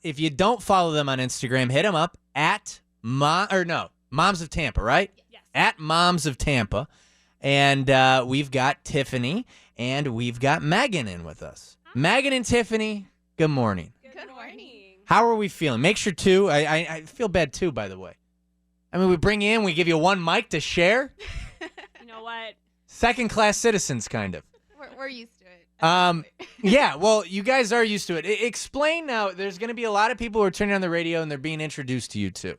if you don't follow them on Instagram, hit them up at Moms of Tampa, right? Yes. At Moms of Tampa. And we've got Tiffany and we've got Megan in with us. Hi. Megan and Tiffany, good morning. Good morning. How are we feeling? Make sure too. I feel bad too, by the way. I mean, we bring you in, we give you one mic to share. You know what? Second-class citizens, kind of. We're used to it. Yeah, well, you guys are used to it. Explain now. There's going to be a lot of people who are turning on the radio and they're being introduced to you too.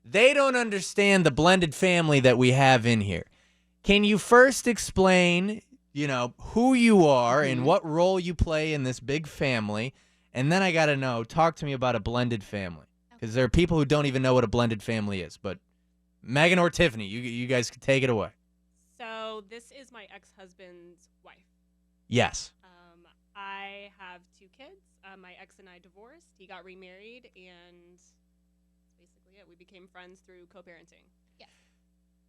They don't understand the blended family that we have in here. Can you first explain, who you are and what role you play in this big family? And then I got to know, talk to me about a blended family. Because there are people who don't even know what a blended family is. But Megan or Tiffany, you guys can take it away. So this is my ex-husband's wife. Yes. I have 2 kids. My ex and I divorced. He got remarried, and that's basically it. We became friends through co-parenting. Yes.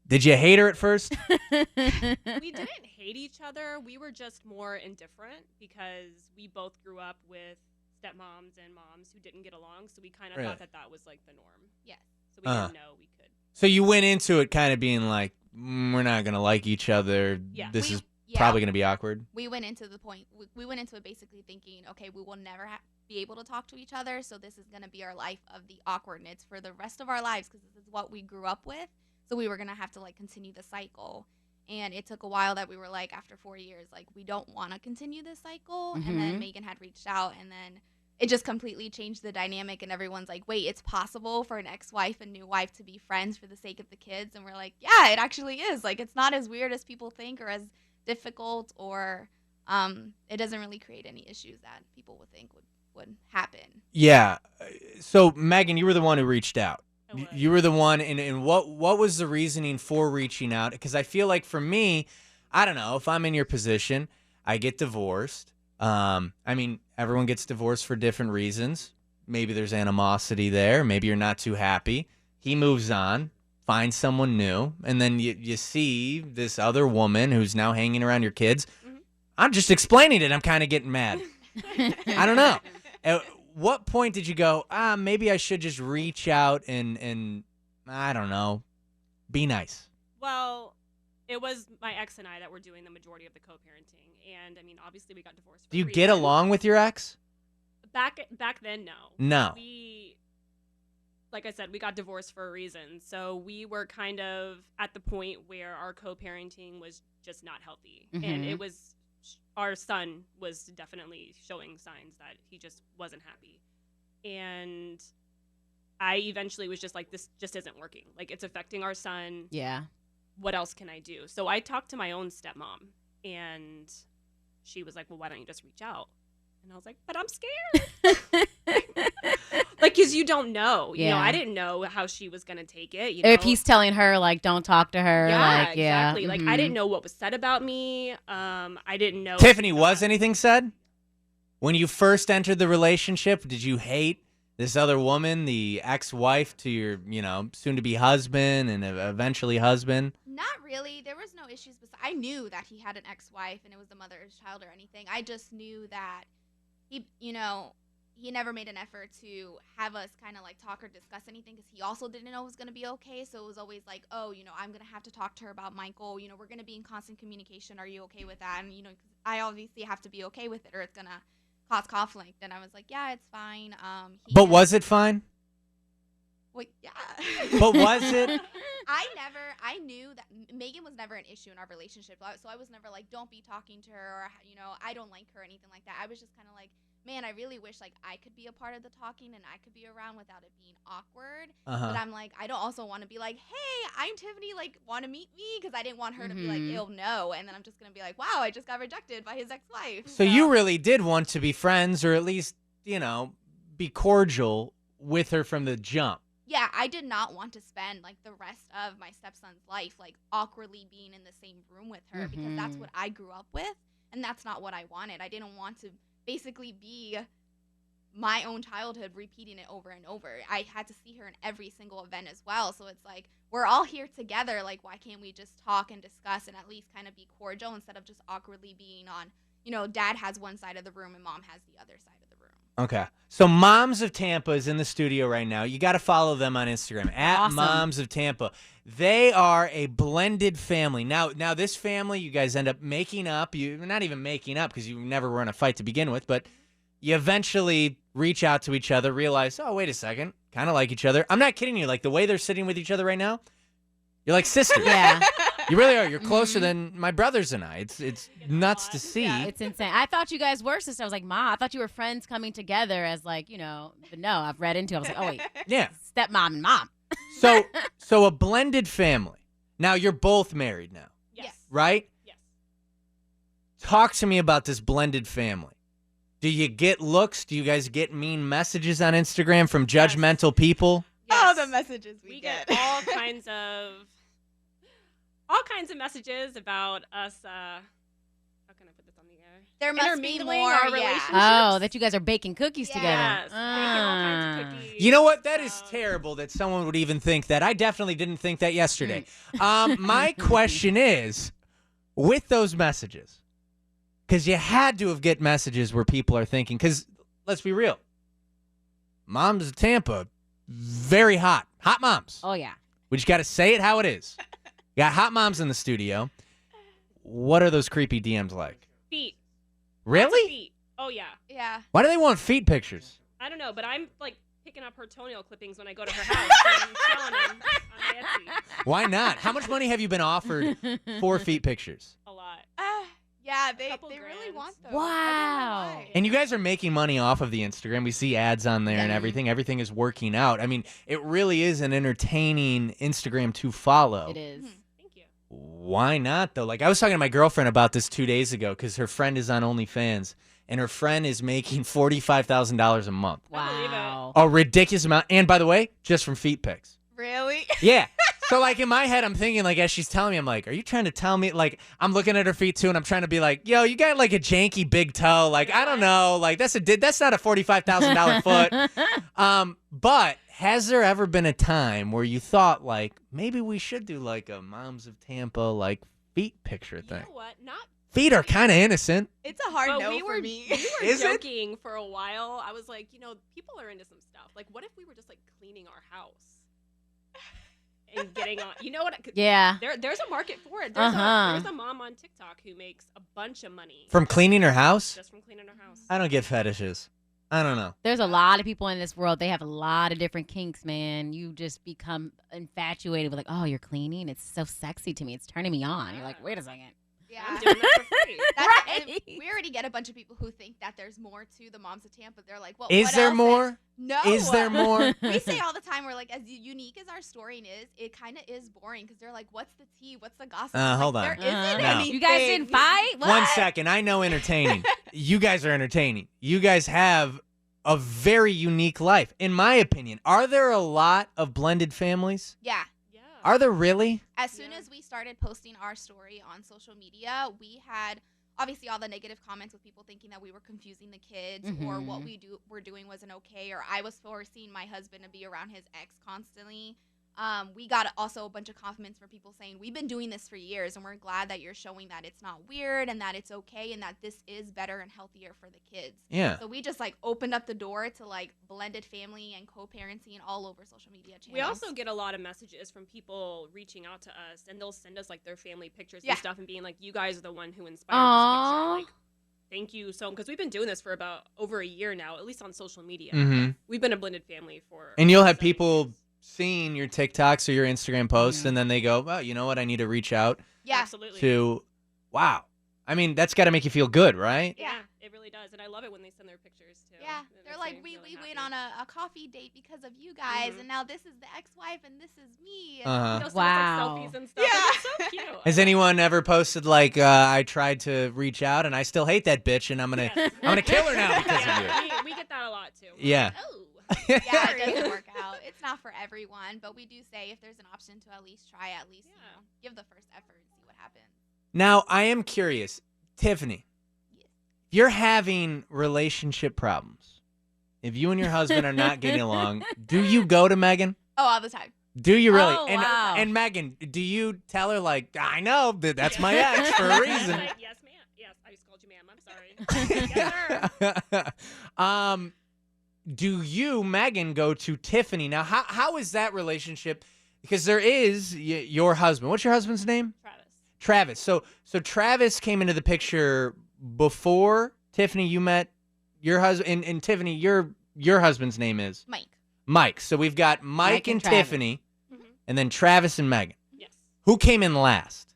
Did you hate her at first? We didn't hate each other. We were just more indifferent because we both grew up with stepmoms and moms who didn't get along, so we kind of thought that was like the norm. Yes. So we didn't know we could. So you went into it kind of being like, we're not going to like each other. Yeah. This is probably going to be awkward. We went into it basically thinking, okay, we will never be able to talk to each other, so this is going to be our life of the awkwardness for the rest of our lives because this is what we grew up with. So we were going to have to continue the cycle. And it took a while that we were after 4 years, we don't want to continue this cycle. Mm-hmm. And then Megan had reached out, and then it just completely changed the dynamic, and everyone's like, wait, it's possible for an ex-wife and new wife to be friends for the sake of the kids? And we're like, yeah, it actually is. It's not as weird as people think or as difficult, or it doesn't really create any issues that people would think would happen. Yeah. So, Megan, you were the one who reached out. You were the one, and what was the reasoning for reaching out? Because I feel like for me, I don't know, if I'm in your position, I get divorced. Everyone gets divorced for different reasons. Maybe there's animosity there. Maybe you're not too happy. He moves on, finds someone new, and then you see this other woman who's now hanging around your kids. Mm-hmm. I'm just explaining it. I'm kind of getting mad. I don't know. At what point did you go, maybe I should just reach out and I don't know, be nice? Well, it was my ex and I that were doing the majority of the co-parenting. And, obviously we got divorced. Do you get along with your ex? Back then, no. No. Like I said, we got divorced for a reason. So we were kind of at the point where our co-parenting was just not healthy. Mm-hmm. And our son was definitely showing signs that he just wasn't happy. And I eventually was just like, this just isn't working. It's affecting our son. Yeah. What else can I do? So I talked to my own stepmom, and she was like, well, why don't you just reach out? And I was like, but I'm scared. Because you don't know. You know, I didn't know how she was going to take it. If he's telling her, don't talk to her. Exactly. Mm-hmm. I didn't know what was said about me. I didn't know. Tiffany, was anything said? When you first entered the relationship, did you hate this other woman, the ex-wife to your, soon-to-be husband and eventually husband? Not really. There was no issues. I knew that he had an ex-wife and it was the mother of his child or anything. I just knew that he never made an effort to have us kind of talk or discuss anything because he also didn't know it was going to be okay. So it was always I'm going to have to talk to her about Michael. We're going to be in constant communication. Are you okay with that? And, cause I obviously have to be okay with it or it's going to cause conflict. And I was like, yeah, it's fine. But was it fine? Well, yeah. But was it? I knew that Megan was never an issue in our relationship. So I was never don't be talking to her or, I don't like her or anything like that. I was just kind of man, I really wish I could be a part of the talking and I could be around without it being awkward. Uh-huh. But I'm I don't also want to be hey, I'm Tiffany, want to meet me? Because I didn't want her to be ew, no. And then I'm just going to be wow, I just got rejected by his ex-wife. So you really did want to be friends or at least, be cordial with her from the jump. Yeah, I did not want to spend the rest of my stepson's life awkwardly being in the same room with her because that's what I grew up with and that's not what I wanted. I didn't want to basically be my own childhood repeating it over and over. I had to see her in every single event as well. So it's we're all here together. Why can't we just talk and discuss and at least kind of be cordial instead of just awkwardly being on, dad has one side of the room and mom has the other side of the room. Okay. So Moms of Tampa is in the studio right now. You got to follow them on Instagram at Awesome. Moms of Tampa. They are a blended family. Now this family, you guys end up making up. You're not even making up because you never were in a fight to begin with, but you eventually reach out to each other, realize, oh, wait a second, kind of like each other. I'm not kidding you. Like the way they're sitting with each other right now, you're like sisters. Yeah. You really are. You're closer than my brothers and I. It's nuts to see. Yeah. It's insane. I thought you guys were sisters. I was like, Ma, I thought you were friends coming together as like, but no, I've read into it. I was like, oh, wait, Yeah. stepmom and mom. So a blended family. Now you're both married now, Yes. right? Yes. Talk to me about this blended family. Do you get looks? Do you guys get mean messages on Instagram from judgmental people? Oh, Yes. the messages we get get. all kinds of messages about us. How can I put this on the air? There must be Intermingling more. our Yeah. relationship. Oh, that you guys are baking cookies together. Yes. Making all kinds of Ah. cookies. You know what? That is So- terrible that someone would even think that. I definitely didn't think that yesterday. My question is, with those messages, because you had to have get messages where people are thinking, because let's be real, Moms of Tampa, very hot. Hot moms. Oh, yeah. We just got to say it how it is. You got hot moms in the studio. What are those creepy DMs like? Feet. Lots of Really? feet. Oh yeah. Yeah. Why do they want feet pictures? I don't know, but I'm like picking up her toenail clippings when I go to her house. And I'm selling them on my Etsy. Why not? How much money have you been offered for feet pictures? A lot. Yeah, they Couple really grand. want those. Wow. I don't know why. And you guys are making money off of the Instagram. We see ads on there and Yeah. everything. Everything is working out. I mean, it really is an entertaining Instagram to follow. It is. Thank you. Why not, though? Like, I was talking to my girlfriend about this 2 days ago because her friend is on OnlyFans, and her friend is making $45,000 a month. I believe it. Wow. A ridiculous amount. And by the way, just from feet pics. Really? Yeah. So, like, in my head, I'm thinking, like, as she's telling me, I'm like, are you trying to tell me? Like, I'm looking at her feet, too, and I'm trying to be like, yo, you got, like, a janky big toe. Like, I don't know. Like, that's not a $45,000 foot. But has there ever been a time where you thought, like, maybe we should do, like, a Moms of Tampa, like, feet picture You thing? know what? Not. Feet are kind of innocent. It's a hard But no we for were me. we were Is it? joking for a while. I was like, people are into some stuff. Like, what if we were just like cleaning our house and getting on? You know what? Yeah. There's a market for it. There's a mom on TikTok who makes a bunch of money From cleaning her house? just from cleaning her house. I don't get fetishes. I don't know. There's a lot of people in this world. They have a lot of different kinks, man. You just become infatuated with like, oh, you're cleaning. It's so sexy to me. It's turning me on. You're like, wait a second. Yeah. I'm doing that for free. And Right. we already get a bunch of people who think that there's more to the Moms of Tampa. They're like, well, Is what there else more? No. Is there more? We say all the time, we're like, as unique as our story is, it kind of is boring because they're like, what's the tea? What's the gossip? I'm Hold like, on. There isn't No. anything. You guys didn't fight? What? 1 second. I know entertaining. You guys are entertaining. You guys have a very unique life, in my opinion. Are there a lot of blended families? Yeah. Yeah. Are there really? As soon Yeah. as we started posting our story on social media, we had obviously all the negative comments with people thinking that we were confusing the kids or what we're doing wasn't okay, or I was forcing my husband to be around his ex constantly. We got also a bunch of compliments from people saying we've been doing this for years and we're glad that you're showing that it's not weird and that it's okay and that this is better and healthier for the kids. Yeah. So we just like opened up the door to like blended family and co-parenting all over social media channels. We also get a lot of messages from people reaching out to us, and they'll send us like their family pictures Yeah. and stuff, and being like, "You guys are the one who inspired Aw. this picture." Like, thank you so, because we've been doing this for about over a year now, at least on social media. Mm-hmm. We've been a blended family for. And you'll have 7 people years. seeing your TikToks or your Instagram posts, and then they go, well, you know what? I need to reach out yeah. Absolutely. to, wow. I mean, that's got to make you feel good, right? Yeah, it really does, and I love it when they send their pictures too. Yeah, It they're makes like, me we really went happy. on a coffee date because of you guys, Mhm. and now this is the ex-wife, and this is me. And Uh-huh. They'll send us, Wow. like, selfies and stuff. Yeah. And it's so cute. Has anyone ever posted like, I tried to reach out and I still hate that bitch and I'm gonna Yes. kill her now because of Yeah, you? we get that a lot too. We're Yeah. like, oh. Yeah, it doesn't work out. It's not for everyone, but we do say if there's an option to at least try, at least Yeah. give the first effort and see what happens. Now, I am curious, Tiffany, Yes. if you're having relationship problems, if you and your husband are not getting along, do you go to Megan? Oh, all the time. Do you really? Oh, and, wow. and Megan, do you tell her like, I know that that's my ex for a Yes, reason? yes, ma'am. Yes, I just called you ma'am. I'm sorry. Yes, sir. do you, Megan, go to Tiffany? Now, how is that relationship? Because there is your husband. What's your husband's name? Travis. So Travis came into the picture before Tiffany. You met your husband, and Tiffany, your husband's name is Mike. So we've got Mike and Tiffany, and then Travis and Megan. Yes. Who came in last?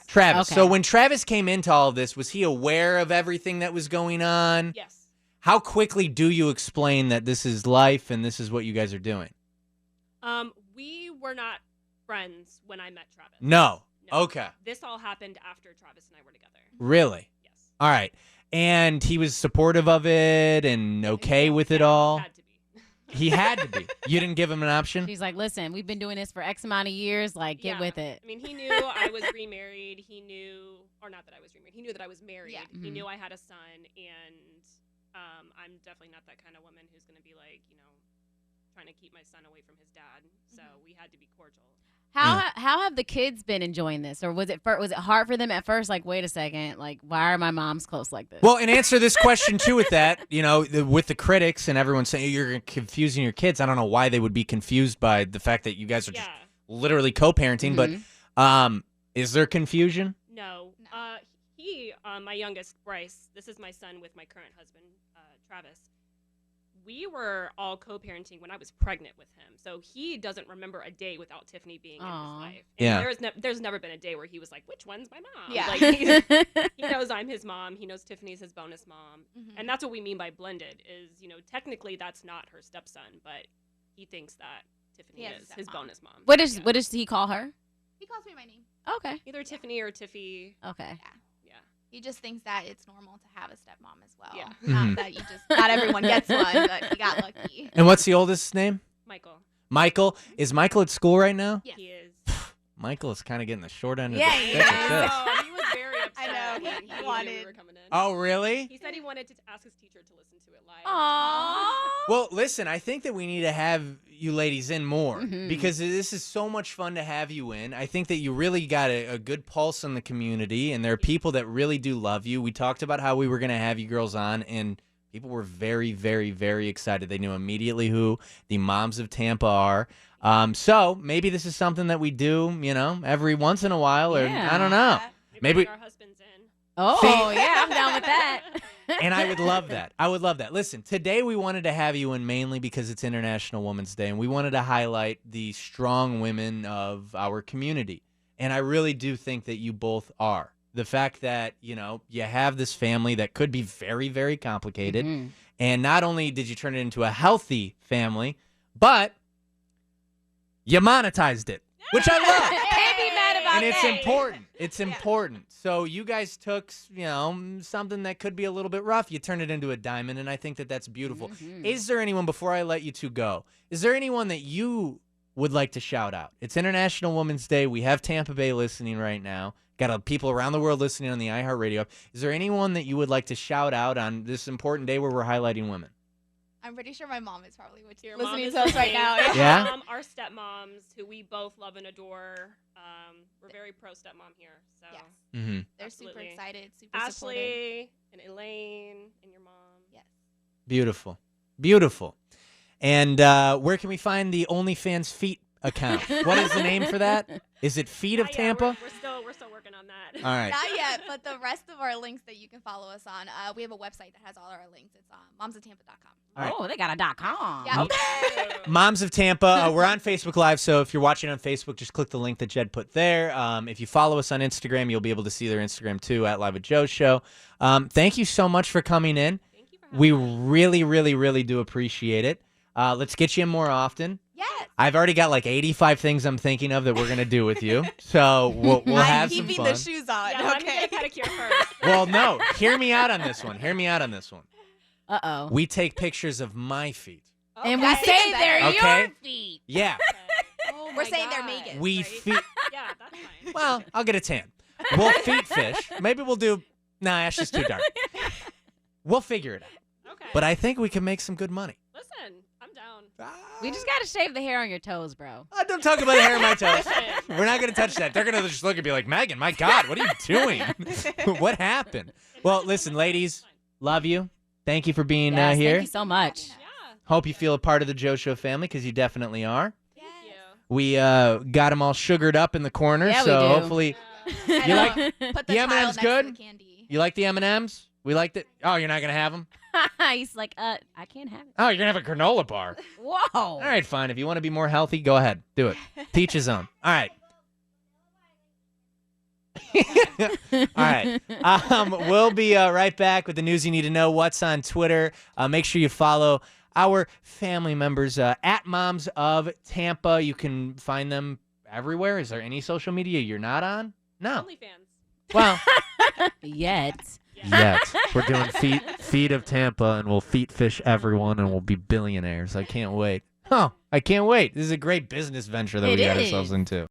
Travis. Okay. So when Travis came into all of this, was he aware of everything that was going on? Yes. How quickly do you explain that this is life and this is what you guys are doing? We were not friends when I met Travis. No. Okay. This all happened after Travis and I were together. Really? Yes. All right. And he was supportive of it and okay with it all? Had to be. He had to be. You didn't give him an option? She's like, listen, we've been doing this for X amount of years. Like, get with it. I mean, he knew I was remarried. He knew, or not that I was remarried. He knew that I was married. Yeah. He knew I had a son. And I'm definitely not that kind of woman who's going to be like, trying to keep my son away from his dad. So we had to be cordial. How have the kids been enjoying this, or was it hard for them at first? Like, wait a second, like why are my moms close like this? Well, and answer this question too with that, with the critics and everyone saying you're confusing your kids. I don't know why they would be confused by the fact that you guys are just literally co-parenting. But is there confusion? No. My youngest, Bryce. This is my son with my current husband, Travis. We were all co-parenting when I was pregnant with him, so he doesn't remember a day without Tiffany being in his life. And there's never been a day where he was like, "Which one's my mom?" Yeah, he knows I'm his mom. He knows Tiffany's his bonus mom, and that's what we mean by blended. Is technically that's not her stepson, but he thinks that Tiffany is his bonus mom. What does he call her? He calls me my name. Okay. Either Tiffany or Tiffy. Okay. Yeah. He just thinks that it's normal to have a stepmom as well. Yeah. Not that not everyone gets one, but he got lucky. And what's the oldest name? Michael. Michael. Is Michael at school right now? Yes. He is. Michael is kind of getting the short end of Yeah, the he stick is. with this. Oh, he was very upset. I know, when he knew wanted- we were coming in. Oh, really? He said he wanted to ask his teacher to listen to it live. Aww. Well, listen, I think that we need to have you ladies in more because this is so much fun to have you in. I think that you really got a good pulse in the community, and there are people that really do love you. We talked about how we were going to have you girls on, and people were very, very, very excited. They knew immediately who the Moms of Tampa are. So maybe this is something that we do, every once in a while, or I don't know. Maybe bring our husbands in. Oh, yeah, I'm down with that. And I would love that. I would love that. Listen, today we wanted to have you in mainly because it's International Women's Day, and we wanted to highlight the strong women of our community. And I really do think that you both are. The fact that, you have this family that could be very, very complicated. And not only did you turn it into a healthy family, but you monetized it, which I love. Can't be mad about And it's that. important. It's important. So you guys took, something that could be a little bit rough. You turned it into a diamond, and I think that that's beautiful. Is there anyone, before I let you two go, is there anyone that you would like to shout out? It's International Women's Day. We have Tampa Bay listening right now. Got people around the world listening on the iHeartRadio app. Is there anyone that you would like to shout out on this important day where we're highlighting women? I'm pretty sure my mom is probably Your mom listening is to us right now. Yeah? Our stepmoms, who we both love and adore. We're very pro stepmom here. So Yes. Mm-hmm. They're Absolutely. super excited, super supportive. Ashley and Elaine and your mom. Yes. Beautiful. Beautiful. And where can we find the OnlyFans feet account? What is the name for that? Is it Feet of Not yet. Tampa? We're still working on that. All right. Not yet, but the rest of our links that you can follow us on, we have a website that has all our links. It's momsoftampa.com. All right. Oh, they got a .com. Yeah. Okay. Moms of Tampa. We're on Facebook Live, so if you're watching on Facebook, just click the link that Jed put there. If you follow us on Instagram, you'll be able to see their Instagram too, at Live with Joe Show. Thank you so much for coming in. Thank you for having We me. really, really, really do appreciate it. Let's get you in more often. Yes. I've already got like 85 things I'm thinking of that we're going to do with you. So we'll have some keeping fun. the shoes on. Yeah, let me okay. get a pedicure first. Well, no. Hear me out on this one. Uh-oh. We take pictures of my feet. And we That's say even they're better. Okay. your feet. Yeah. Oh We're my saying they're God. Megan's. We right? feet. Yeah, that's fine. Well, I'll get a tan. We'll feet fish. Maybe we'll do. Nah, that's just too dark. We'll figure it out. Okay. But I think we can make some good money. Listen, I'm down. We just got to shave the hair on your toes, bro. Don't talk about the hair on my toes. Listen. We're not going to touch that. They're going to just look and be like, Megan, my God, what are you doing? What happened? Well, listen, ladies, love you. Thank you for being Yes, here. Thank you so much. Yeah. Hope you feel a part of the Joe Show family because you definitely are. Thank you. We got them all sugared up in the corner, Yeah, we so do. hopefully I You know. like- Put the the child M&M's next good? to the candy. you like the M&Ms? We liked it. Oh, you're not gonna have them? He's like, I can't have it. Oh, you're gonna have a granola bar. Whoa. All right, fine. If you want to be more healthy, go ahead. Do it. Teach his own. All right. All right. We'll be right back with the news you need to know. What's on Twitter? Make sure you follow our family members at Moms of Tampa. You can find them everywhere. Is there any social media you're not on? No. OnlyFans. Well, Yet. yet. We're doing feet of Tampa, and we'll feet fish everyone, and we'll be billionaires. I can't wait. Oh, I can't wait. This is a great business venture that It we got is. ourselves into.